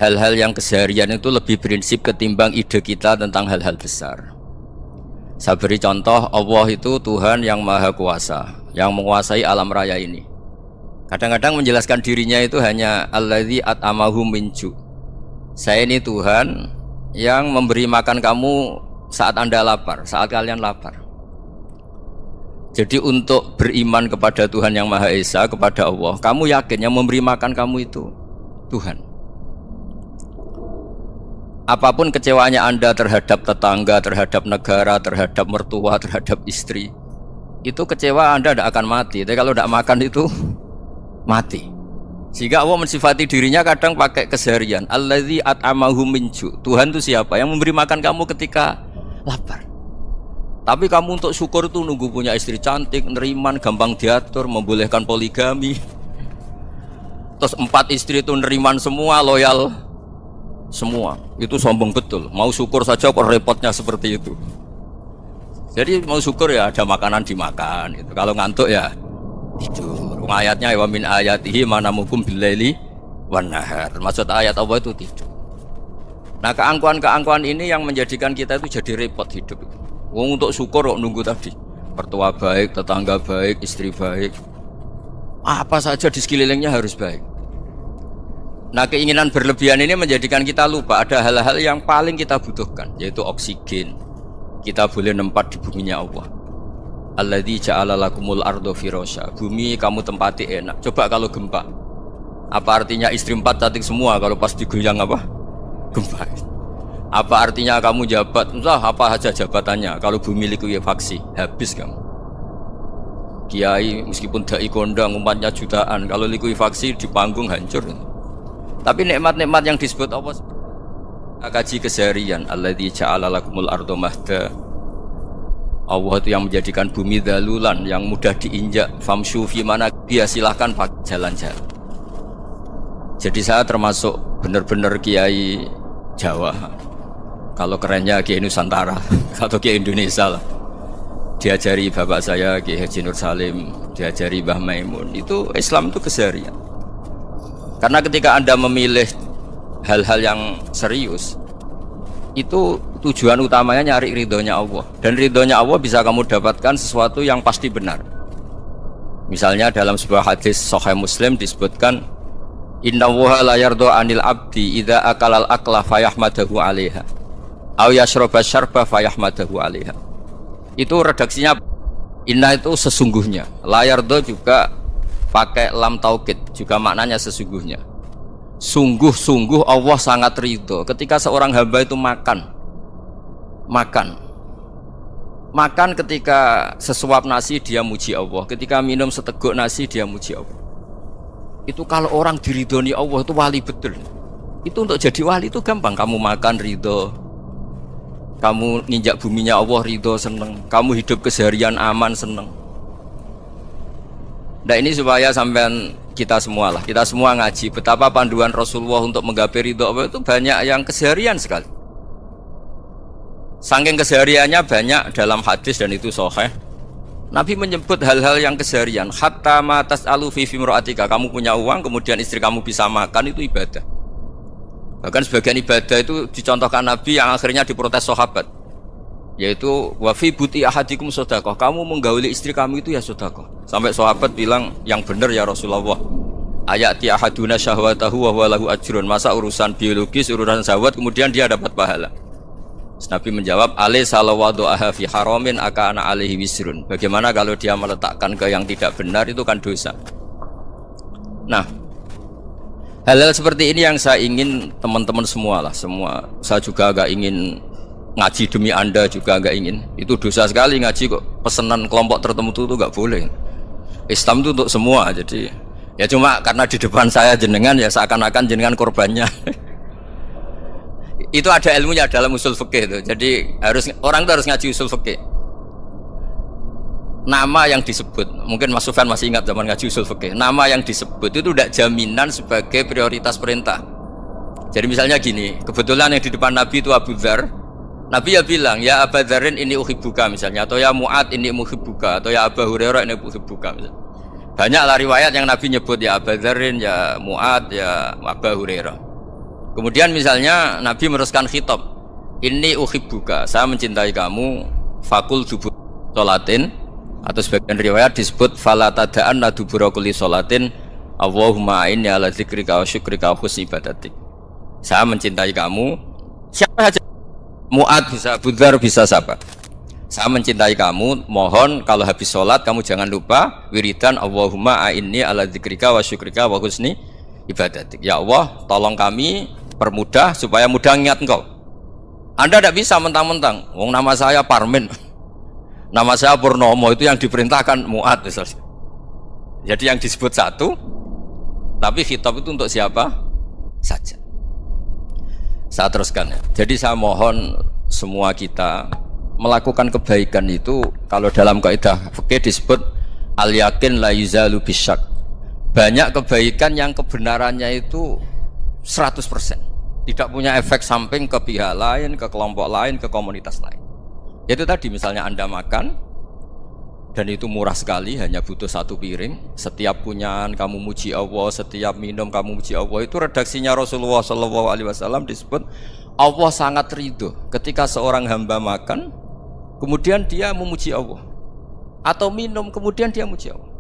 hal-hal yang keseharian itu lebih prinsip ketimbang ide kita tentang hal-hal besar. Saya beri contoh, Allah itu Tuhan yang maha kuasa, yang menguasai alam raya ini. Kadang-kadang menjelaskan dirinya itu hanya alladzi at'amahum min ju'. Saya ini Tuhan yang memberi makan kamu saat Anda lapar, saat kalian lapar. Jadi untuk beriman kepada Tuhan yang Maha Esa, kepada Allah, kamu yakin yang memberi makan kamu itu Tuhan. Apapun kecewanya Anda terhadap tetangga, terhadap negara, terhadap mertua, terhadap istri, itu kecewa Anda tidak akan mati. Tapi kalau tidak makan itu mati. Sehingga Allah mensifati dirinya kadang pakai keseharian. Alladzi at'amahum min ju'. Tuhan itu siapa? Yang memberi makan kamu ketika lapar. Tapi kamu untuk syukur itu nunggu punya istri cantik, neriman, gampang diatur, membolehkan poligami. Terus 4 istri itu neriman semua, loyal semua. Itu sombong betul. Mau syukur saja kok repotnya seperti itu. Jadi mau syukur ya ada makanan dimakan. Itu. Kalau ngantuk ya tidur. Ayatnya wa min ayatihi manamukum billaili wan nahar. Maksud ayat Allah itu tidur. Nah, keangkuhan-keangkuhan ini yang menjadikan kita itu jadi repot hidup. Wong untuk syukur kok nunggu tadi. Mertua baik, tetangga baik, istri baik. Apa saja di sekelilingnya harus baik. Nah, keinginan berlebihan ini menjadikan kita lupa ada hal-hal yang paling kita butuhkan, yaitu oksigen. Kita boleh nempat di buminya Allah. Alladzi ja'ala lakumul ardo firasya. Bumi kamu tempati enak. Coba kalau gempa. Apa artinya istri 4 cantik semua kalau pas digoyang apa? Gempa. Apa artinya kamu jabat? Entah apa saja jabatannya. Kalau bumi likuifaksi, habis kamu. Kiai meskipun dai kondang umatnya jutaan, kalau likuifaksi di panggung hancur. Tapi nikmat-nikmat yang disebut Allah kaji keseharian. Alladzi ja'ala lakumul ardo mahda. Allah itu yang menjadikan bumi dalulan, yang mudah diinjak. Famshu fi mana dia silahkan pakai jalan-jalan. Jadi saya termasuk benar-benar kiai Jawa. Kalau kerennya Kiai Nusantara atau Kiai Indonesia lah. Diajari bapak saya Kiai Haji Nur Salim, diajari Mbah Maimun. Itu Islam itu keseharian. Karena ketika Anda memilih hal-hal yang serius, itu tujuan utamanya nyari ridhonya Allah. Dan ridhonya Allah bisa kamu dapatkan sesuatu yang pasti benar. Misalnya dalam sebuah hadis Sahih Muslim disebutkan, Innallaha la yardha 'anil 'abdi idza akalal akla fayahmadahu 'alaiha aw yashraба syarba fayahmadahu 'alaiha. Itu redaksinya inna itu sesungguhnya. La yardha juga pakai lam taukid, juga maknanya sesungguhnya. Sungguh-sungguh Allah sangat ridho ketika seorang hamba itu makan ketika sesuap nasi dia muji Allah, ketika minum seteguk nasi dia muji Allah. Itu kalau orang diridhoni Allah itu wali betul. Itu untuk jadi wali itu gampang. Kamu makan ridho, kamu nginjak buminya Allah ridho seneng, kamu hidup keseharian aman seneng. Nah ini supaya sampean kita semua ngaji betapa panduan Rasulullah untuk menggapai ridho Allah itu banyak yang keseharian sekali. Saking kesehariannya banyak dalam hadis dan itu sahih. Nabi menyebut hal-hal yang keseharian. Hatta ma tas'alu fi imra'atika. Kamu punya uang kemudian istri kamu bisa makan, itu ibadah. Bahkan sebagian ibadah itu dicontohkan Nabi yang akhirnya diprotes sahabat, yaitu wa fi buti ahadikum sedekah. Kamu menggauli istri kamu itu ya sedekah. Sampai sahabat bilang, yang benar ya Rasulullah. Ayati ahaduna syahwatahu wa huwa lahu ajrun. Masa urusan biologis, urusan syahwat kemudian dia dapat pahala. Nabi menjawab, alaysa lawadu'aha fi haramin akana alaihi wisrun. Bagaimana kalau dia meletakkan ke yang tidak benar, itu kan dosa. Nah, hal-hal seperti ini yang saya ingin teman-teman semua lah, semua. Saya juga agak ingin ngaji demi Anda juga agak ingin. Itu dosa sekali ngaji kok pesanan kelompok tertentu itu gak boleh. Islam itu untuk semua. Jadi ya cuma karena di depan saya jenengan ya seakan-akan jenengan korbannya. Itu ada ilmunya dalam usul fikih itu. Jadi orang itu harus ngaji usul fikih. Nama yang disebut, mungkin Mas Sufyan masih ingat zaman ngaji usul fikih. Nama yang disebut itu tidak jaminan sebagai prioritas perintah. Jadi misalnya gini, kebetulan yang di depan Nabi itu Abu Dzar. Nabi ya bilang, ya Aba Dzarin ini uhibbuka misalnya, atau ya Mu'ad ini muhibbuka, atau ya Aba Hurairah ini uhibbuka misalnya. Banyaklah riwayat yang Nabi nyebut ya Aba Dzarin, ya Mu'ad, ya Aba Hurairah. Kemudian misalnya Nabi meneruskan khitab, ini uhibbuka, saya mencintai kamu, fakul dubur sholatin, atau sebagian riwayat disebut fala tada'anna dubura kulli sholatin Allahumma inni ala dzikrika wa syukrika wa husni ibadatik. Saya mencintai kamu, siapa saja, Mu'ad bisa, Budhar bisa, siapa. Saya mencintai kamu, mohon kalau habis sholat kamu jangan lupa wiridan Allahumma inni ala dzikrika wa syukrika wa husni ibadatik. Ya Allah, tolong kami permudah supaya mudah ingat engkau. Anda tidak bisa mentang-mentang, wong nama saya Parmin, nama saya Purnomo, itu yang diperintahkan Mu'ad misalnya. Jadi yang disebut satu, tapi khitab itu untuk siapa saja. Saya teruskan ya. Jadi saya mohon semua kita melakukan kebaikan itu, kalau dalam kaidah fikih disebut al yakin la yuzalu bisyak. Banyak kebaikan yang kebenarannya itu 100%, tidak punya efek samping ke pihak lain, ke kelompok lain, ke komunitas lain. Itu tadi misalnya Anda makan dan itu murah sekali, hanya butuh satu piring, setiap kunyahan kamu muji Allah, setiap minum kamu muji Allah. Itu redaksinya Rasulullah SAW disebut Allah sangat ridho ketika seorang hamba makan kemudian dia memuji Allah, atau minum kemudian dia muji Allah.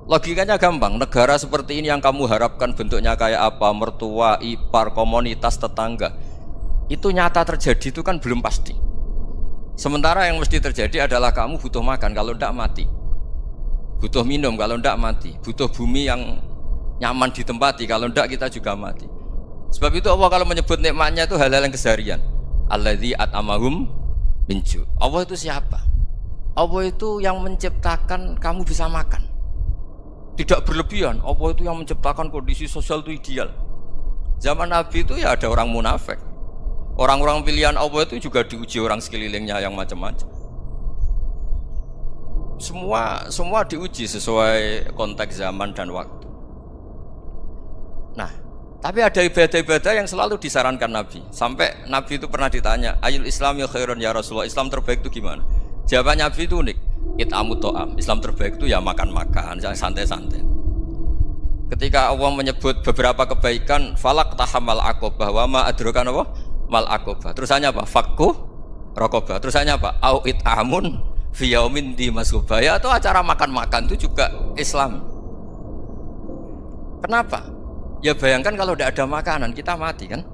Logikanya gampang, negara seperti ini yang kamu harapkan bentuknya kayak apa, mertua, ipar, komunitas, tetangga, itu nyata terjadi itu kan belum pasti. Sementara yang mesti terjadi adalah kamu butuh makan, kalau tidak mati. Butuh minum, kalau tidak mati. Butuh bumi yang nyaman ditempati, kalau tidak kita juga mati. Sebab itu Allah kalau menyebut nikmatnya itu hal-hal yang keseharian. Alladzi at'amahum min ju'. Allah itu siapa? Allah itu yang menciptakan kamu bisa makan. Tidak berlebihan. Allah itu yang menciptakan kondisi sosial itu ideal. Zaman Nabi itu ya ada orang munafik. Orang-orang pilihan Allah itu juga diuji orang sekelilingnya yang macam-macam. Semua diuji sesuai konteks zaman dan waktu. Nah, tapi ada ibadah-ibadah yang selalu disarankan Nabi. Sampai Nabi itu pernah ditanya, Ayul Islam ya khairun ya Rasulullah, Islam terbaik itu gimana? Jawaban Nabi itu unik. It'amu to'am. Islam terbaik itu ya makan-makan, santai-santai. Ketika Allah menyebut beberapa kebaikan, falak tahamal aqobah wa ma adrokan apa? Mal aqobah. Terusannya apa? Fakku raqobah. Terusannya apa? Au it'amun fi yaumin di masghubah. Atau acara makan-makan itu juga Islam. Kenapa? Ya bayangkan kalau tidak ada makanan kita mati kan?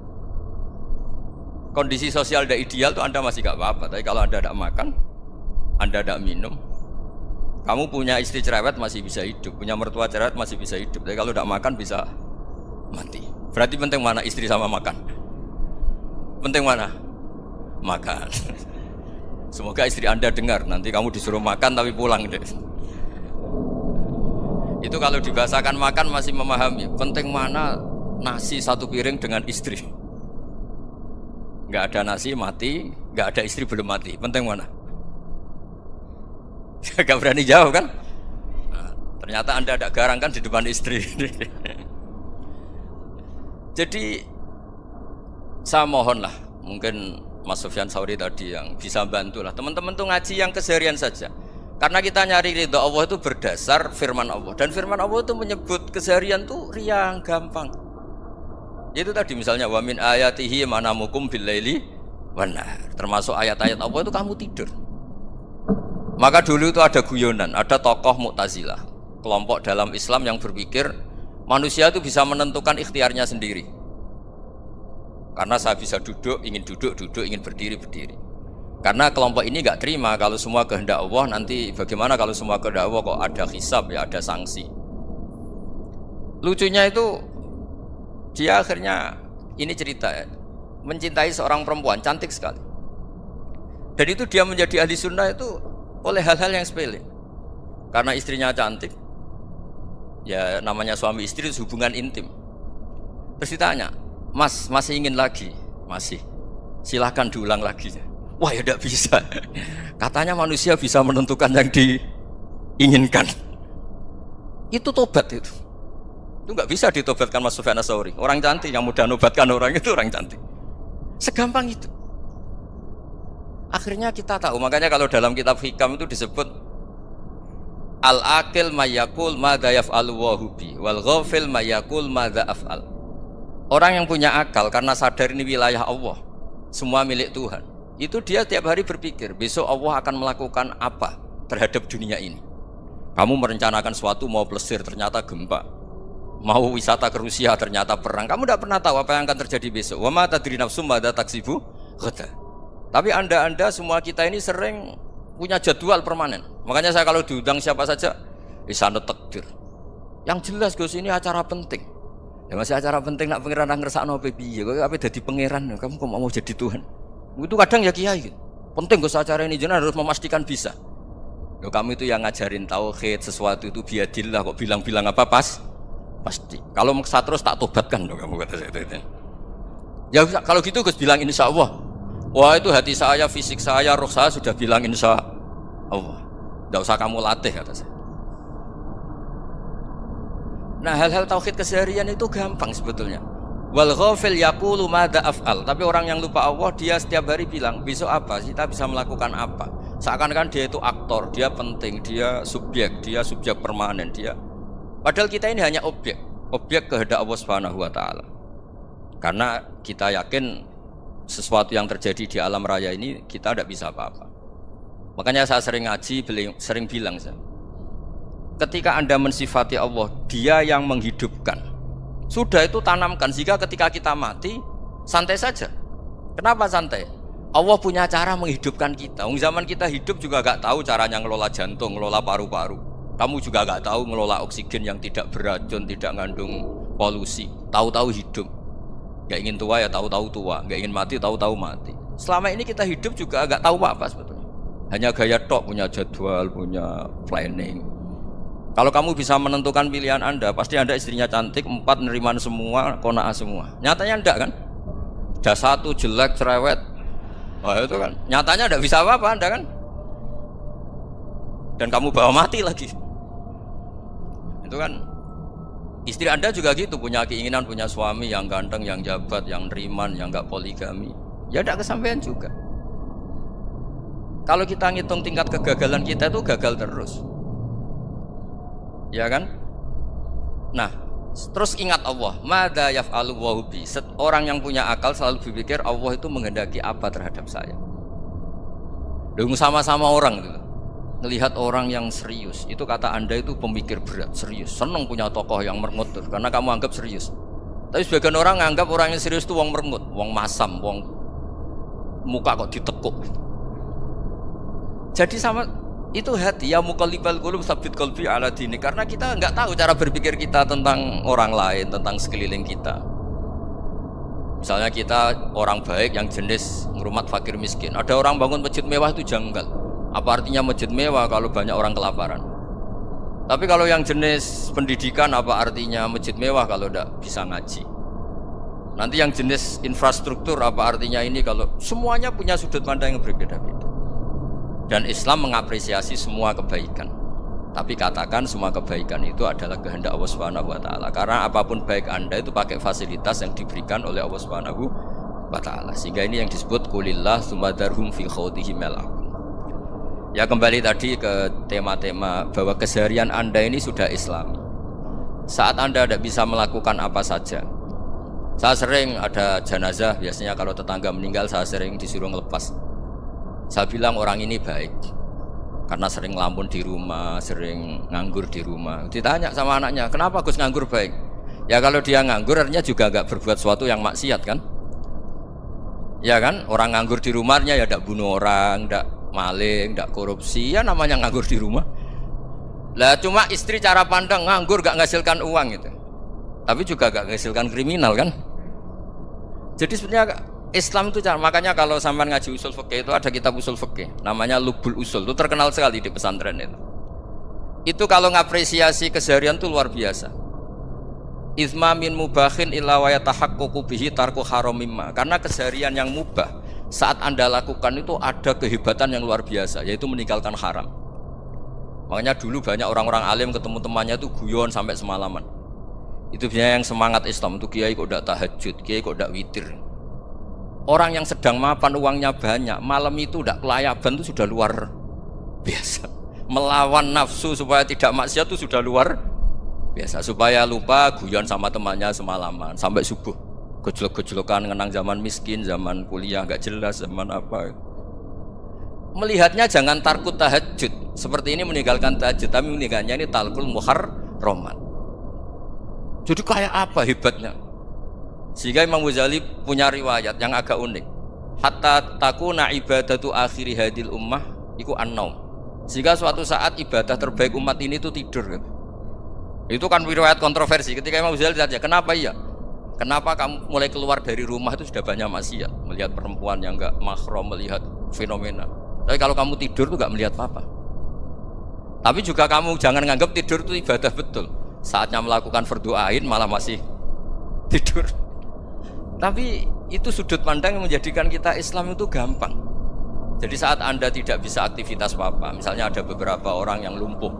Kondisi sosial tidak ideal tuh Anda masih gak apa-apa. Tapi kalau Anda tidak makan, Anda tidak minum, kamu punya istri cerewet masih bisa hidup, punya mertua cerewet masih bisa hidup. Tapi kalau tidak makan bisa mati. Berarti penting mana istri sama makan? Penting mana? Makan. Semoga istri Anda dengar, nanti kamu disuruh makan tapi pulang deh. Itu kalau dibahasakan makan masih memahami. Penting mana nasi satu piring dengan istri. Nggak ada nasi mati, nggak ada istri belum mati. Penting mana? Gak berani jawab kan? Nah, ternyata Anda ada garang kan di depan istri. Jadi saya mohonlah, mungkin Mas Sufyan Sauri tadi yang bisa bantulah teman-teman tuh ngaji yang keseharian saja. Karena kita nyari ridho Allah itu berdasar firman Allah, dan firman Allah itu menyebut keseharian tuh riang gampang. Itu tadi misalnya wa min ayatihi manamukum billaili wan nahar. Termasuk ayat-ayat Allah itu kamu tidur. Maka dulu itu ada guyonan, ada tokoh Mu'tazilah, kelompok dalam Islam yang berpikir manusia itu bisa menentukan ikhtiarnya sendiri. Karena saya bisa duduk, ingin berdiri. Karena kelompok ini nggak terima kalau semua kehendak Allah, nanti bagaimana kalau semua kehendak Allah kok ada hisab, ya ada sanksi. Lucunya itu dia akhirnya, ini cerita ya, mencintai seorang perempuan cantik sekali. Dan itu dia menjadi ahli sunnah itu oleh hal-hal yang sepele. Karena istrinya cantik, ya namanya suami istri itu hubungan intim. Terus ditanya, Mas, masih ingin lagi? Masih. Silahkan diulang lagi. Wah ya tidak bisa. Katanya manusia bisa menentukan yang diinginkan. Itu tobat itu. Itu nggak bisa ditobatkan Mas Sufyan Ats-Tsauri. Orang cantik yang mudah nobatkan orang itu orang cantik. Segampang itu. Akhirnya kita tahu. Makanya kalau dalam kitab Hikam itu disebut al-aqil mayakul madza yaf'alu wa hubi wal ghafil mayakul madza af'al. Orang yang punya akal karena sadar ini wilayah Allah, semua milik Tuhan, itu dia tiap hari berpikir besok Allah akan melakukan apa terhadap dunia ini. Kamu merencanakan sesuatu, mau plesir ternyata gempa, mau wisata ke Rusia ternyata perang. Kamu tidak pernah tahu apa yang akan terjadi besok. Wa ma tadri nafsum madza taksibu ghadan. Tapi anda semua kita ini sering punya jadwal permanen. Makanya saya kalau diundang siapa saja, isane takdir. Yang jelas Gus ini acara penting. Ya masih acara penting nak pangeran ngersakno piye? Kok ape dadi pangeran? Kamu kok mau jadi Tuhan? Itu kadang ya kiai. Penting Gus acara ini jenengan harus memastikan bisa. Loh, kamu itu yang ngajarin tauhid, sesuatu itu biadillah, kok bilang-bilang apa pasti. Kalau maksa terus tak tobatkan loh kamu kata saya itu. Ya kalau gitu Gus bilang insya Allah. Wah itu hati saya, fisik saya, roh saya sudah bilang insya Allah. Tidak usah kamu latih kata saya. Nah hal-hal tauhid keseharian itu gampang sebetulnya. Wal ghafil yaqulu madza af'al. Tapi orang yang lupa Allah dia setiap hari bilang besok apa? Kita bisa melakukan apa? Seakan-akan dia itu aktor, dia penting, dia subjek permanen, dia. Padahal kita ini hanya objek kehendak Allah Subhanahu wa taala. Karena kita yakin sesuatu yang terjadi di alam raya ini kita tidak bisa apa-apa. Makanya saya sering ngaji, sering bilang saya, ketika Anda mensifati Allah, Dia yang menghidupkan. Sudah itu tanamkan, jika ketika kita mati, santai saja. Kenapa santai? Allah punya cara menghidupkan kita. Zaman kita hidup juga gak tahu caranya ngelola jantung, ngelola paru-paru. Kamu juga gak tahu ngelola oksigen yang tidak beracun, tidak mengandung polusi. Tahu-tahu hidup. Gak ingin tua ya tahu-tahu tua, gak ingin mati tahu-tahu mati. Selama ini kita hidup juga gak tahu apa sebetulnya. Hanya gaya tok, punya jadwal, punya planning. Kalau kamu bisa menentukan pilihan Anda, pasti Anda istrinya cantik, 4 neriman semua, kona'ah semua. Nyatanya enggak kan? Ada 1 jelek, cerewet. Wah itu kan, nyatanya enggak bisa apa-apa Anda kan? Dan kamu bawa mati lagi. Itu kan, istri Anda juga gitu, punya keinginan, punya suami yang ganteng, yang jabat, yang neriman, yang enggak poligami. Ya enggak kesampaian juga. Kalau kita ngitung tingkat kegagalan kita itu gagal terus. Ya kan? Nah, terus ingat Allah, madza yaf'alu wa bi. Orang yang punya akal selalu berpikir Allah itu menghendaki apa terhadap saya. Dengan sama-sama orang gitu. Ngelihat orang yang serius, itu kata Anda itu pemikir berat, serius. Senang punya tokoh yang merengut karena kamu anggap serius. Tapi sebagian orang anggap orang yang serius itu wong merengut, wong masam, wong muka kok ditekuk. Jadi sama itu hati ya muqallibal qulub tsabbit qalbi ala dini, karena kita enggak tahu cara berpikir kita tentang orang lain, tentang sekeliling kita. Misalnya kita orang baik yang jenis ngrumat fakir miskin. Ada orang bangun masjid mewah itu janggal. Apa artinya masjid mewah kalau banyak orang kelaparan? Tapi kalau yang jenis pendidikan apa artinya masjid mewah kalau enggak bisa ngaji? Nanti yang jenis infrastruktur apa artinya ini kalau semuanya punya sudut pandang yang berbeda-beda. Dan Islam mengapresiasi semua kebaikan. Tapi katakan semua kebaikan itu adalah kehendak Allah Subhanahu wa taala. Karena apapun baik Anda itu pakai fasilitas yang diberikan oleh Allah Subhanahu wa taala. Sehingga ini yang disebut qulillah tsumadarhum fi khawdihim yal'abun. Ya kembali tadi ke tema-tema bahwa keseharian Anda ini sudah Islami. Saat Anda tidak bisa melakukan apa saja. Saya sering ada jenazah, biasanya kalau tetangga meninggal saya sering disuruh ngelepas. Saya bilang orang ini baik karena sering ngelamun di rumah, sering nganggur di rumah. Ditanya sama anaknya, kenapa Gus nganggur baik? Ya kalau dia nganggur artinya juga gak berbuat sesuatu yang maksiat kan? Ya kan, orang nganggur di rumahnya ya tidak bunuh orang, tidak maling, tidak korupsi, ya namanya nganggur di rumah. Lah cuma istri cara pandang nganggur gak menghasilkan uang gitu. Tapi juga gak menghasilkan kriminal kan? Jadi sebenarnya Islam itu makanya kalau sampai ngaji usul fikih itu ada kitab usul fikih namanya Lubul Usul, itu terkenal sekali di pesantren itu. Itu kalau ngapresiasi keseharian itu luar biasa. Izma min mubahin illa wa yatahaqqaqu bihi tarku haramimma. Karena keseharian yang mubah saat Anda lakukan itu ada kehebatan yang luar biasa, yaitu meninggalkan haram. Makanya dulu banyak orang-orang alim ketemu temannya itu guyon sampai semalaman. Itu biasanya yang semangat Islam itu kiai kok ndak tahajud, kiai kok ndak witir. Orang yang sedang mapan uangnya banyak, malam itu tidak kelayaban itu sudah luar biasa. Melawan nafsu supaya tidak maksiat itu sudah luar biasa. Supaya lupa guyon sama temannya semalaman sampai subuh. gojlok-gojlokan ngenang zaman miskin, zaman kuliah nggak jelas, zaman apa. Melihatnya jangan tarkut tahajud. Seperti ini meninggalkan tahajud, tapi meninggalkannya ini talkul muharramat. Jadi kayak apa hebatnya? Sehingga Imam Ghazali punya riwayat yang agak unik. Hatta takuna ibadatu akhiri hadil ummah iku an-naum. Sehingga suatu saat ibadah terbaik umat ini itu tidur gitu. Itu kan riwayat kontroversi. Ketika Imam Ghazali ditanya, kenapa iya? Kenapa kamu mulai keluar dari rumah itu sudah banyak maksiat, melihat perempuan yang enggak mahram, melihat fenomena. Tapi kalau kamu tidur itu enggak melihat apa-apa. Tapi juga kamu jangan nganggap tidur itu ibadah betul. Saatnya melakukan fardu ain malah masih tidur. Tapi itu sudut pandang yang menjadikan kita Islam itu gampang. Jadi saat Anda tidak bisa aktivitas apa-apa, misalnya ada beberapa orang yang lumpuh.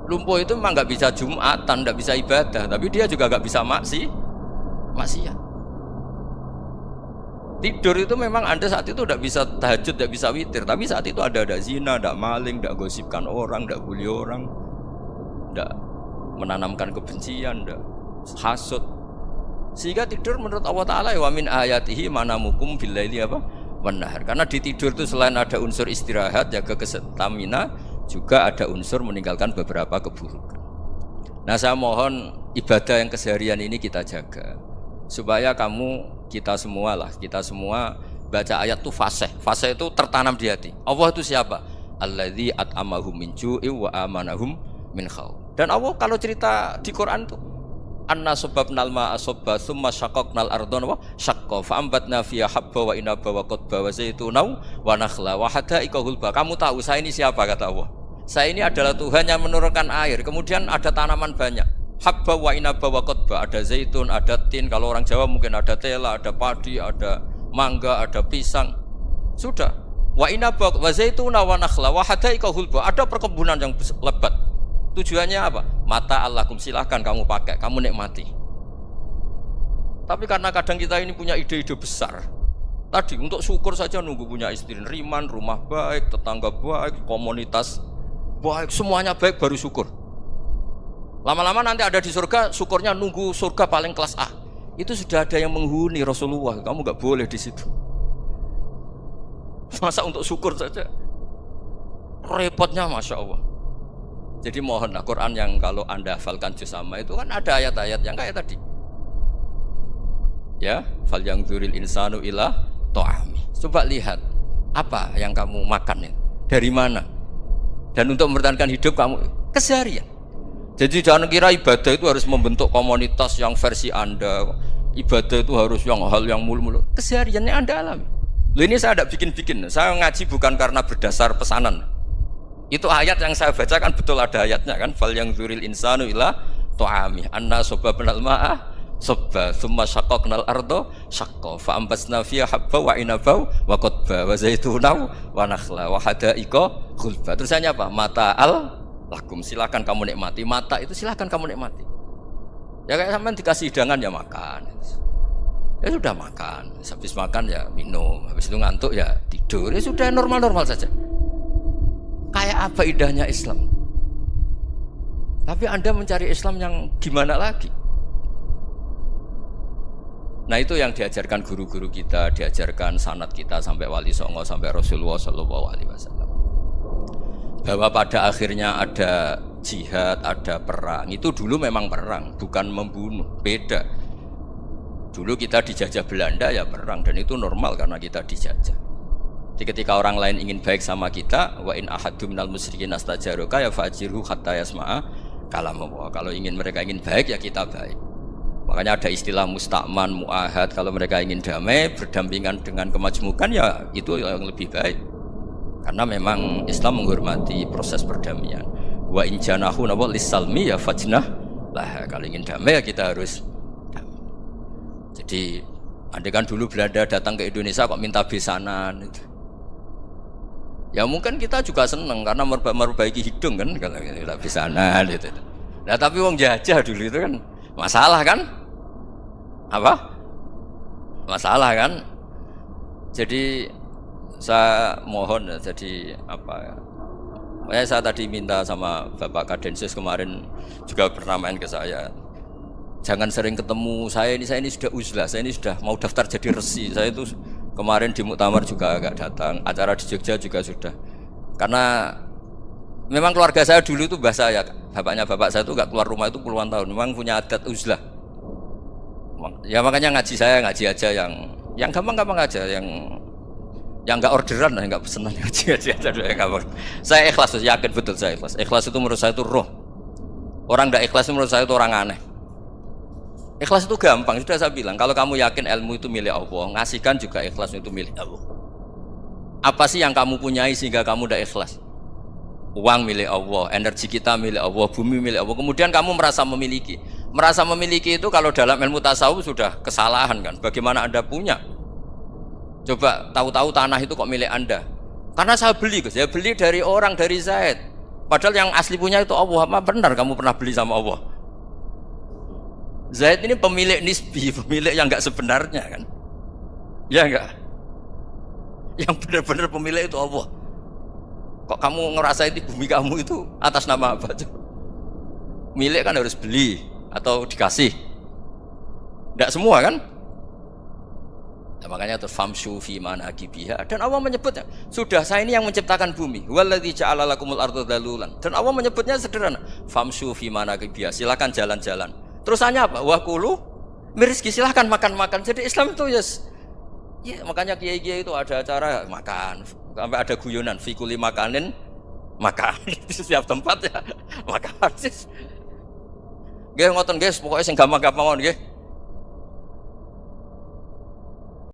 Lumpuh itu memang nggak bisa Jumatan, nggak bisa ibadah, tapi dia juga nggak bisa maksiat. Tidur itu memang Anda saat itu tidak bisa tahajud, tidak bisa witir, tapi saat itu ada zina, tidak maling, tidak gosipkan orang, tidak bully orang, tidak menanamkan kebencian, tidak hasud. Sehingga tidur menurut Allah Ta'ala wa min ayatihi manamukum billaili apa? Wanahar. Karena di tidur itu selain ada unsur istirahat, jaga stamina, juga ada unsur meninggalkan beberapa keburukan. Nah, saya mohon ibadah yang keseharian ini kita jaga supaya kita semua baca ayat itu fase itu tertanam di hati. Allah itu siapa? Alladzi at'amahum min ju'i wa amanahum min khauf. Dan Allah kalau cerita di Quran tuh anna sababnal ma'a sabba tsumma syaqqaqnal ardha wa syaqqa fa ambatna fiha habba wa inaba wa qadba wa zaituna wa nakhla wa hada'iqa hulba. Kamu tahu saya ini siapa, kata Allah? Saya ini adalah Tuhan yang menurunkan air, kemudian ada tanaman banyak. Habba wa inaba wa qadba, ada zaitun, ada tin, kalau orang Jawa mungkin ada tela, ada padi, ada mangga, ada pisang. Sudah. Wa inaba wa zaituna wa nakhla wa hada'iqa hulba, ada perkebunan yang lebat. Tujuannya apa? Mata Allahkum, silahkan kamu pakai, kamu nikmati. Tapi karena kadang kita ini punya ide-ide besar. Tadi untuk syukur saja nunggu punya istri riman, rumah baik, tetangga baik, komunitas baik, semuanya baik baru syukur. Lama-lama nanti ada di surga, syukurnya nunggu surga paling kelas A. Itu sudah ada yang menghuni Rasulullah, kamu nggak boleh di situ. Masa untuk syukur saja? Repotnya Masya Allah. Jadi mohonlah Quran yang kalau Anda hafalkan juz amma itu kan ada ayat-ayat yang kayak tadi. Ya, fal yang dzuril insanu ila ta'ami. Coba lihat apa yang kamu makan ini, dari mana? Dan untuk mempertahankan hidup kamu keseharian. Jadi jangan kira ibadah itu harus membentuk komunitas yang versi Anda. Ibadah itu harus hal yang mulu-mulu. Kesehariannya Anda alami. Loh, ini saya tidak bikin-bikin. Saya ngaji bukan karena berdasar pesanan. Itu ayat yang saya bacakan betul ada ayatnya kan. Fal yang dzuril insanu ila ta'ami. Anna sababnal ma'a sabba tsumma syaqqaqnal ardha syaqqa fa ambasna fiha habba wa inaba wa qadba wa zaituna wa nakhla wa hada'iqa khulba. Terusannya apa? Mata'al lakum, silakan kamu nikmati. Mata itu silakan kamu nikmati. Ya kayak sampean dikasih hidangan ya makan. Ya sudah makan. Habis makan ya minum. Habis itu ngantuk ya tidur. Ya sudah normal-normal saja. Kayak apa indahnya Islam. Tapi Anda mencari Islam yang gimana lagi? Nah, itu yang diajarkan guru-guru kita, diajarkan sanad kita sampai Wali Songo, sampai Rasulullah SAW. Bahwa pada akhirnya ada jihad, ada perang. Itu dulu memang perang, bukan membunuh, beda. Dulu kita dijajah Belanda ya perang, dan itu normal karena kita dijajah. Jadi ketika orang lain ingin baik sama kita, wa in ahadum minal musyrikin astajaruka ya fajirhu hatta yasma'a kalamullah. Kalau mereka ingin baik ya kita baik. Makanya ada istilah musta'man, mu'ahad. Kalau mereka ingin damai, berdampingan dengan kemajmukan ya itu yang lebih baik. Karena memang Islam menghormati proses perdamaian. Wa in janahu lis-salmi ya fajnah lah. Kalau ingin damai ya kita harus damai. Jadi andai kan dulu Belanda datang ke Indonesia kok minta besanan itu. Ya mungkin kita juga seneng karena memperbaiki hidung kan kalau kita besanan gitu. Nah tapi wong jajah dulu itu kan masalah kan? Apa? Masalah kan? Jadi saya mohon jadi apa ya? Saya tadi minta sama Bapak Kadensus kemarin juga pernah main ke saya. Jangan sering ketemu. Saya ini sudah uzlah, saya ini sudah mau daftar jadi resi. Saya itu kemarin di muktamar juga agak datang, acara di Jogja juga sudah. Karena memang keluarga saya dulu itu bahasa ya, bapaknya bapak saya itu gak keluar rumah itu puluhan tahun. Memang punya adat uzlah. Ya makanya ngaji saya ngaji aja yang gampang-gampang aja, yang nggak orderan, yang nggak pesenan, ngaji aja dulu, gampang. Saya ikhlas, yakin betul saya ikhlas. Ikhlas itu menurut saya itu roh. Orang nggak ikhlas menurut saya itu orang aneh. Ikhlas itu gampang, sudah saya bilang. Kalau kamu yakin ilmu itu milik Allah, ngasihkan juga ikhlas itu milik Allah. Apa sih yang kamu punyai sehingga kamu tidak ikhlas? Uang milik Allah, energi kita milik Allah, bumi milik Allah. Kemudian kamu merasa memiliki. Merasa memiliki itu kalau dalam ilmu tasawuf sudah kesalahan kan? Bagaimana Anda punya? Coba tahu-tahu tanah itu kok milik Anda? Karena saya beli, saya beli dari orang, dari Zaid. Padahal yang asli punya itu Allah. Apa benar kamu pernah beli sama Allah? Zaid ini pemilik nisbi, pemilik yang enggak sebenarnya kan? Ya enggak? Yang benar-benar pemilik itu Allah. Kok kamu ngerasa itu bumi kamu itu atas nama apa? Milik kan harus beli atau dikasih. Enggak semua kan? Nah, makanya terus famshu fi manakibiha, dan Allah menyebutnya, sudah saya ini yang menciptakan bumi. Waladzi ja'ala lakumul arda dalulan. Dan Allah menyebutnya sederhana, famshu fi manakibiha, silakan jalan-jalan. Terusannya apa? Wa kulu mirizki, silahkan makan-makan. Jadi Islam itu ya makanya kiai-kiai itu ada acara makan, sampai ada guyonan fikuli makanin makan di setiap tempat ya makan. Nggih ngoten guys, pokoknya sing gampang-gampang nggih.